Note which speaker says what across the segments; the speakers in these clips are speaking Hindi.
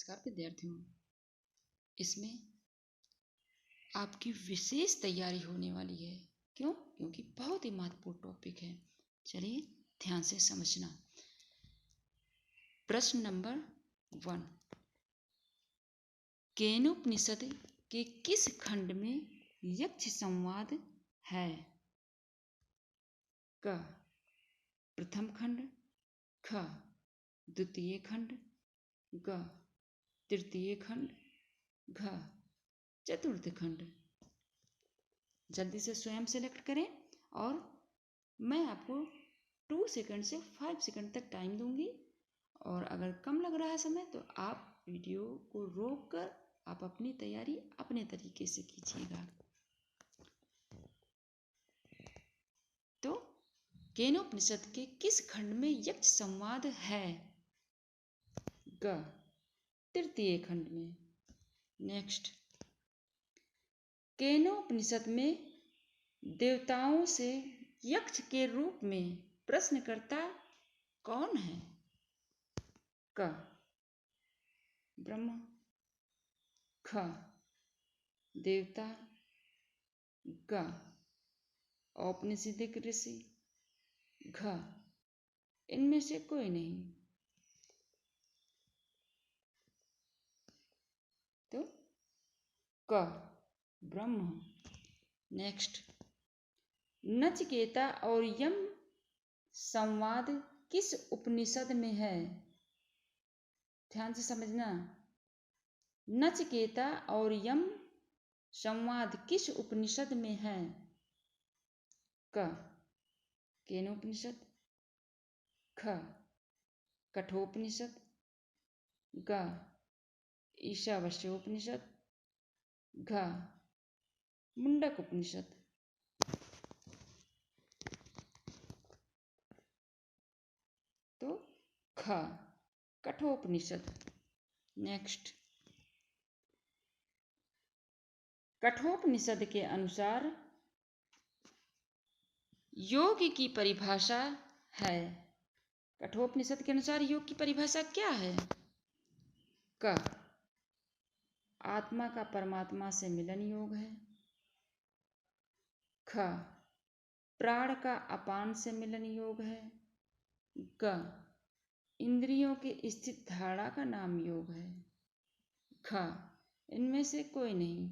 Speaker 1: नमस्कार विद्यार्थियों, इसमें आपकी विशेष तैयारी होने वाली है। क्यों? क्योंकि बहुत ही महत्वपूर्ण टॉपिक है। चलिए ध्यान से समझना। प्रश्न नंबर 1, केनोपनिषद के किस खंड में यक्ष संवाद है? क प्रथम खंड, ख द्वितीय खंड, ग तृतीय खंड, घ चतुर्थ खंड। जल्दी से स्वयं सेलेक्ट करें और मैं आपको 2 सेकंड से 5 सेकंड तक टाइम दूंगी, और अगर कम लग रहा है समय तो आप वीडियो को रोक कर आप अपनी तैयारी अपने तरीके से कीजिएगा। तो केनोपनिषद के किस खंड में यक्ष संवाद है? ग तृतीय खंड में। नेक्स्ट, केनोपनिषद में देवताओं से यक्ष के रूप में प्रश्नकर्ता कौन है? क ब्रह्मा, ख देवता, ग औपनिषदिक ऋषि, घ इनमें से कोई नहीं। तो क ब्रह्म। नेक्स्ट, नचिकेता और यम संवाद किस उपनिषद में है? ध्यान से समझना। नचिकेता और यम संवाद किस उपनिषद में है? क केनोपनिषद, ख कठोपनिषद, ग ईशावास्योपनिषद, घ मुंडक उपनिषद। तो ख कठोपनिषद। नेक्स्ट, कठोपनिषद के अनुसार योग की परिभाषा है। कठोपनिषद के अनुसार योग की परिभाषा क्या है? क आत्मा का परमात्मा से मिलन योग है। ख प्राण का अपान से मिलन योग है। ग इंद्रियों की स्थित धारणा का नाम योग है। घ इनमें से कोई नहीं।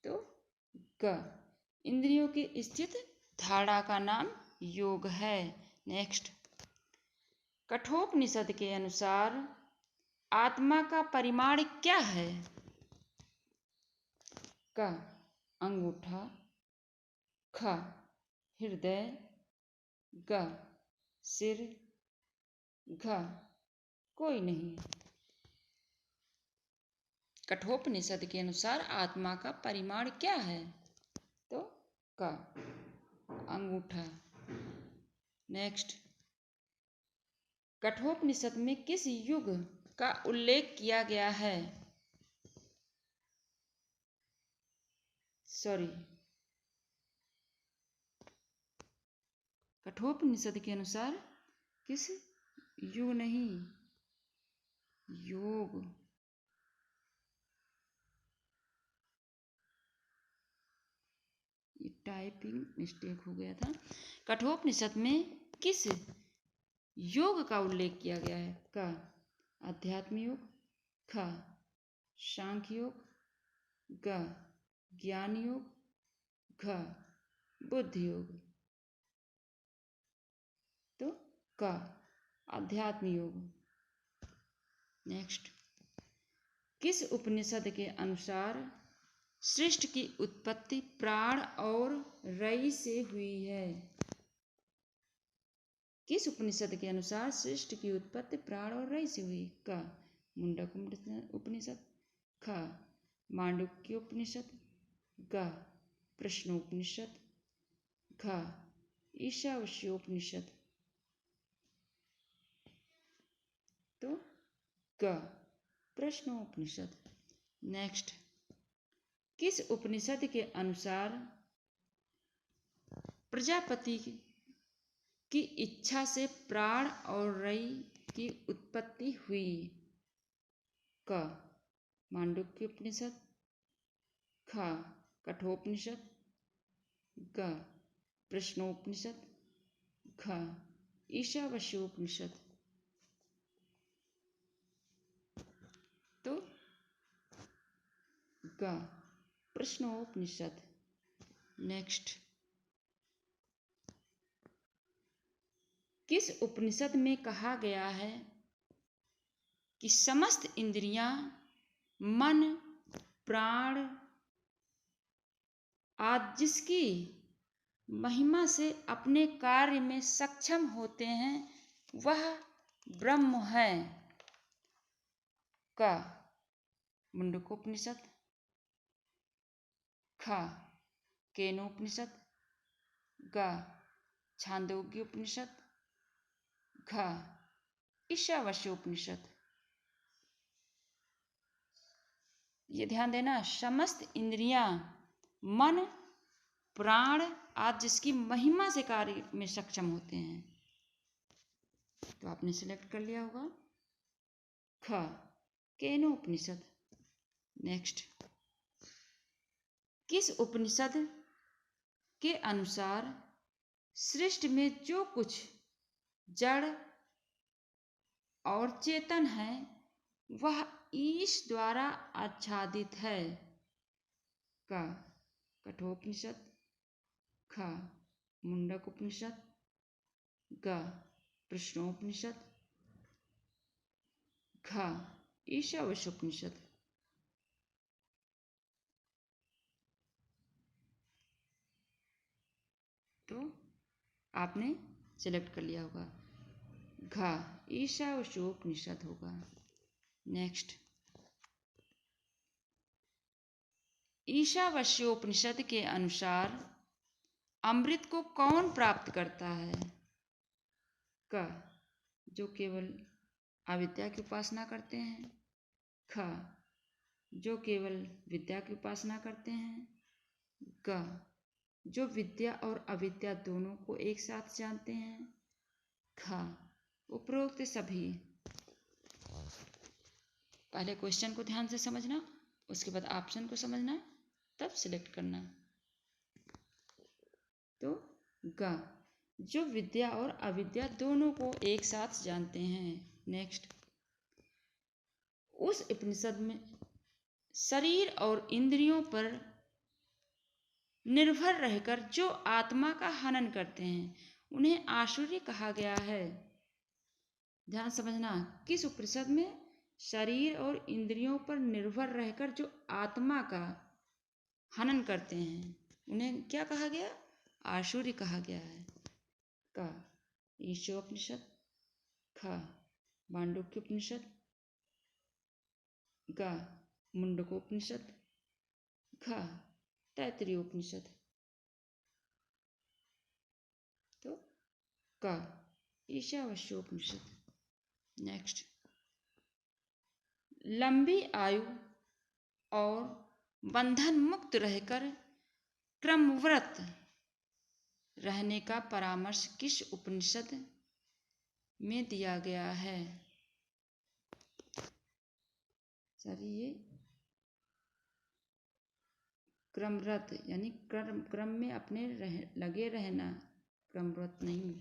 Speaker 1: तो ग इंद्रियों की स्थित धारणा का नाम योग है। नेक्स्ट, कठोपनिषद के अनुसार आत्मा का परिमाण क्या है? क अंगूठा, ख हृदय, ग सिर, घ कोई नहीं। कठोपनिषद के अनुसार आत्मा का परिमाण क्या है? तो क अंगूठा। नेक्स्ट, कठोपनिषद में किस युग का उल्लेख किया गया है? कठोपनिषद के अनुसार किस युग नहीं, योग। ये टाइपिंग मिस्टेक हो गया था। कठोपनिषद में किस योग का उल्लेख किया गया है? क अध्यात्म योग, ख सांख्य योग, ग ज्ञान योग, घ बुद्धि योग। तो क अध्यात्म योग। नेक्स्ट, किस उपनिषद के अनुसार सृष्टि की उत्पत्ति प्राण और रई से हुई है? किस उपनिषद के अनुसार सृष्टि की उत्पत्ति प्राण और रई से हुई? क मुंडक उपनिषद, ख मांडुक्य उपनिषद, ग प्रश्नोपनिषद, घ ईशावास्योपनिषद। तो ग प्रश्नोपनिषद। नेक्स्ट, किस उपनिषद के अनुसार प्रजापति की इच्छा से प्राण और रई की उत्पत्ति हुई। क मांडुक्य उपनिषद, ख कठोपनिषद, ग प्रश्नोपनिषद, घ ईशावास्योपनिषद। तो ग प्रश्नोपनिषद। नेक्स्ट, किस उपनिषद में कहा गया है कि समस्त इंद्रियां, मन, प्राण आदि जिसकी महिमा से अपने कार्य में सक्षम होते हैं वह ब्रह्म है? क मुंडकोपनिषद, ख केनोपनिषद, ग छांदोग्य उपनिषद, घ ईशावास्योपनिषद। ये ध्यान देना, समस्त इंद्रियां, मन, प्राण आदि जिसकी महिमा से कार्य में सक्षम होते हैं। तो आपने सिलेक्ट कर लिया होगा ख केनोपनिषद। नेक्स्ट, किस उपनिषद के अनुसार सृष्टि में जो कुछ जड़ और चेतन है वह ईश द्वारा आच्छादित है? क कठोपनिषद, ख मुंडक उपनिषद, ग प्रश्नोपनिषद, घ ईशावास्योपनिषद। तो आपने सिलेक्ट कर लिया होगा घ ईशावास्योपनिषद होगा। नेक्स्ट, ईशावास्योपनिषद के अनुसार अमृत को कौन प्राप्त करता है? क जो केवल अविद्या की उपासना करते हैं, ख जो केवल विद्या की उपासना करते हैं, ग जो विद्या और अविद्या दोनों को एक साथ जानते हैं, ख उपरोक्त सभी। पहले क्वेश्चन को ध्यान से समझना, उसके बाद ऑप्शन को समझना, तब सिलेक्ट करना। तो ग जो विद्या और अविद्या दोनों को एक साथ जानते हैं। नेक्स्ट, उस उपनिषद में शरीर और इंद्रियों पर निर्भर रहकर जो आत्मा का हनन करते हैं उन्हें आसुरी कहा गया है। ध्यान समझना, किस उपनिषद में शरीर और इंद्रियों पर निर्भर रहकर जो आत्मा का हनन करते हैं उन्हें क्या कहा गया? आसुरी कहा गया है। क ईशोपनिषद, ख मांडुक्य उपनिषद, ग मुंडकोपनिषद, घ तैत्तिरीय उपनिषद। तो क ईशावास्योपनिषद। नेक्स्ट, लंबी आयु और बंधन मुक्त रहकर क्रमव्रत रहने का परामर्श किस उपनिषद में दिया गया है? ये क्रमव्रत यानी क्रम में अपने लगे रहना, क्रमव्रत नहीं।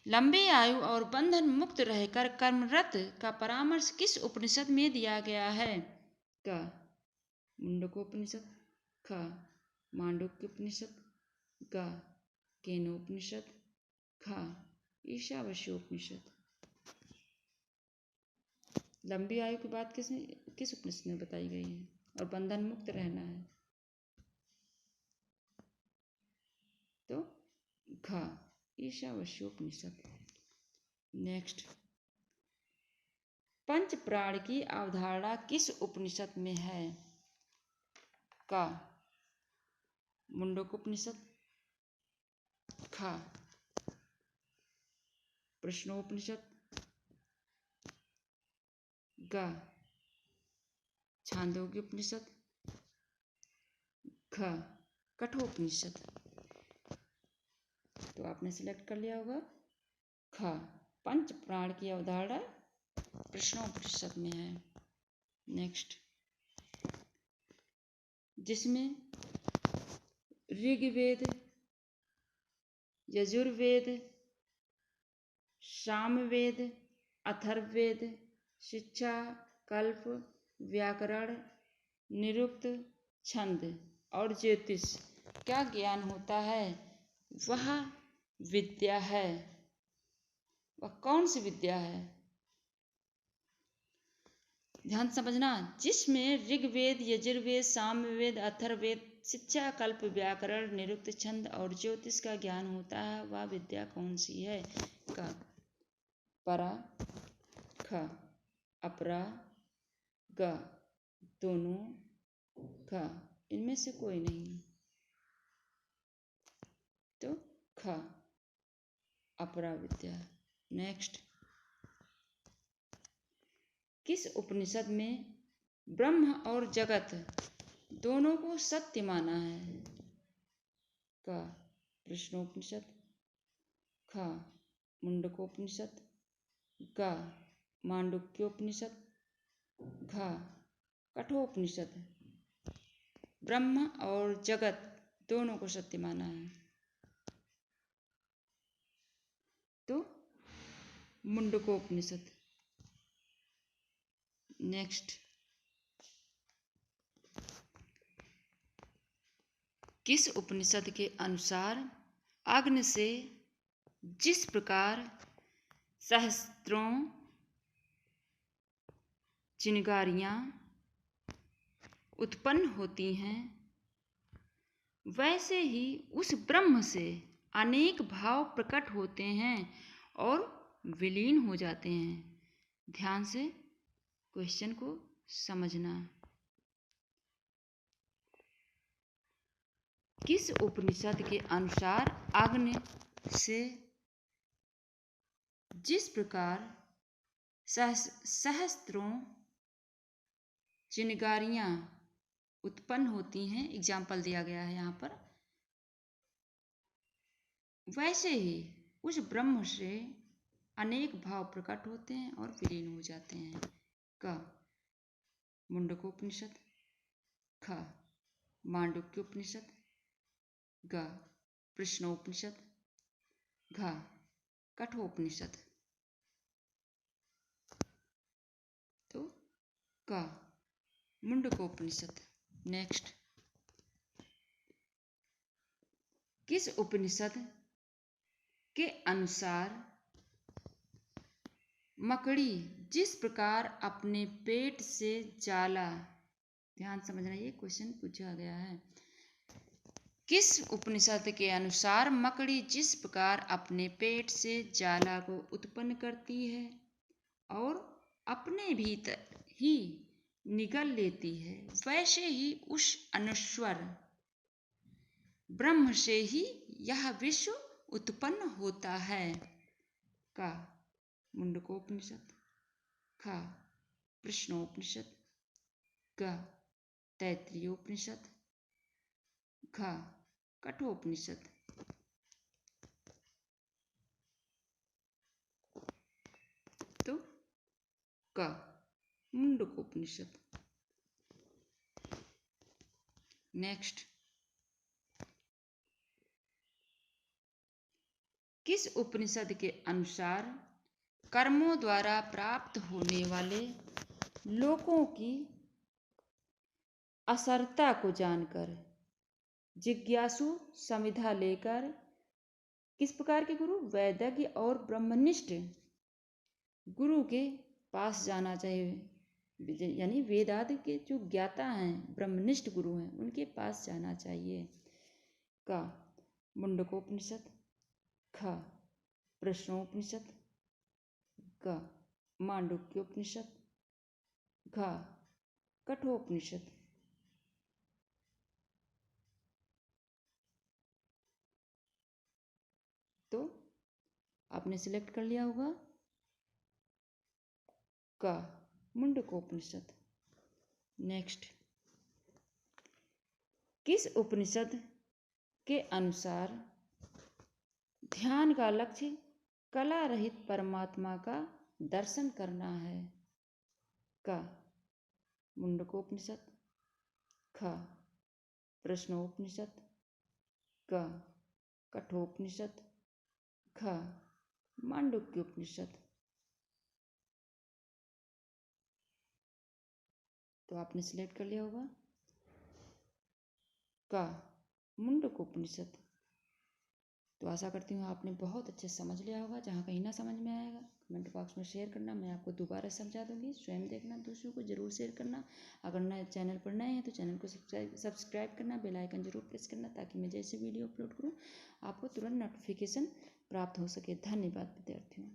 Speaker 1: लंबी आयु और बंधन मुक्त रहकर कर्मरत का परामर्श किस उपनिषद में दिया गया है? क मुंडकोपनिषद, ख मांडुक्य उपनिषद, ग केनोपनिषद, ख ईशावास्योपनिषद। लंबी आयु की बात किस उपनिषद में बताई गई है और बंधन मुक्त रहना है? तो घ ईशावास्योपनिषद। नेक्स्ट, पंच प्राण की अवधारणा किस उपनिषद में है? क मुंडकोपनिषद, ख प्रश्नोपनिषद, ग छांदोग्य उपनिषद, घ कठोपनिषद। तो आपने सिलेक्ट कर लिया होगा ख पंच प्राण की अवधारणा प्रश्नोपनिषद में है। नेक्स्ट, जिसमें ऋग्वेद, यजुर्वेद, सामवेद, अथर्ववेद, शिक्षा, कल्प, व्याकरण, निरुक्त, छंद और ज्योतिष क्या ज्ञान होता है, वह विद्या है। वह कौन सी विद्या है, ध्यान समझना। जिसमें ऋग्वेद, यजुर्वेद, सामवेद, अथर्ववेद, शिक्षा, कल्प, व्याकरण, निरुक्त, छंद और ज्योतिष का ज्ञान होता है, वह विद्या कौन सी है। क परा, ख अपरा, ग दोनों, ख इनमें से कोई नहीं, तो ख अपरा विद्या। नेक्स्ट, किस उपनिषद में ब्रह्म और जगत दोनों को सत्य माना है। क प्रश्नोपनिषद, ख मुंडकोपनिषद, ग मांडुक्योपनिषद, घ कठोपनिषद। ब्रह्म और जगत दोनों को सत्य माना है, तो मुंडकोपनिषद। नेक्स्ट, किस उपनिषद के अनुसार अग्नि से जिस प्रकार सहस्त्रों चिंगारियां उत्पन्न होती हैं, वैसे ही उस ब्रह्म से अनेक भाव प्रकट होते हैं और विलीन हो जाते हैं। ध्यान से क्वेश्चन को समझना। किस उपनिषद के अनुसार अग्नि से जिस प्रकार सहस्त्रों चिंगारियां उत्पन्न होती हैं, एग्जाम्पल दिया गया है यहाँ पर, वैसे ही उस ब्रह्म से अनेक भाव प्रकट होते हैं और विलीन हो जाते हैं। क मुंडकोपनिषद, ख मांडुक्योपनिषद, ग प्रश्नोपनिषद, घ कठोपनिषद। तो क मुंडकोपनिषद। नेक्स्ट, किस उपनिषद के अनुसार मकड़ी जिस प्रकार अपने पेट से जाला, ध्यान समझना, ये क्वेश्चन पूछा गया है। किस उपनिषद के अनुसार मकड़ी जिस प्रकार अपने पेट से जाला को उत्पन्न करती है और अपने भीतर ही निगल लेती है, वैसे ही उस अनश्वर ब्रह्म से ही यह विश्व उत्पन्न होता है। का मुंडकोपनिषद, ख प्रश्नोपनिषद, ग तैत्तिरीयोपनिषद, घ कठोपनिषद। तो क मुंडकोपनिषद। नेक्स्ट, किस उपनिषद के अनुसार कर्मों द्वारा प्राप्त होने वाले लोकों की असरता को जानकर जिज्ञासु समिधा लेकर किस प्रकार के गुरु, वैदज्ञ और ब्रह्मनिष्ठ गुरु के पास जाना चाहिए, यानी वेदादि के जो ज्ञाता हैं, ब्रह्मनिष्ठ गुरु हैं, उनके पास जाना चाहिए। का मुंडकोपनिषद, ख प्रश्नोपनिषद, ग मांडुक्योपनिषद, घ कठोपनिषद। तो आपने सिलेक्ट कर लिया होगा का मुंडकोपनिषद। नेक्स्ट, किस उपनिषद के अनुसार ध्यान का लक्ष्य कला रहित परमात्मा का दर्शन करना है। क मुंडकोपनिषद, ख प्रश्नोपनिषद, ग कठोपनिषद, ख मांडुक्य उपनिषद। तो आपने सिलेक्ट कर लिया होगा क मुंडकोपनिषद। तो आशा करती हूँ आपने बहुत अच्छे से समझ लिया होगा। जहाँ कहीं ना समझ में आएगा कमेंट बॉक्स में शेयर करना, मैं आपको दोबारा समझा दूंगी। स्वयं देखना, दूसरों को जरूर शेयर करना। अगर नए चैनल पर नए हैं तो चैनल को सब्सक्राइब करना, बेल आइकन जरूर प्रेस करना, ताकि मैं जैसे वीडियो अपलोड करूँ आपको तुरंत नोटिफिकेशन प्राप्त हो सके। धन्यवाद विद्यार्थियों।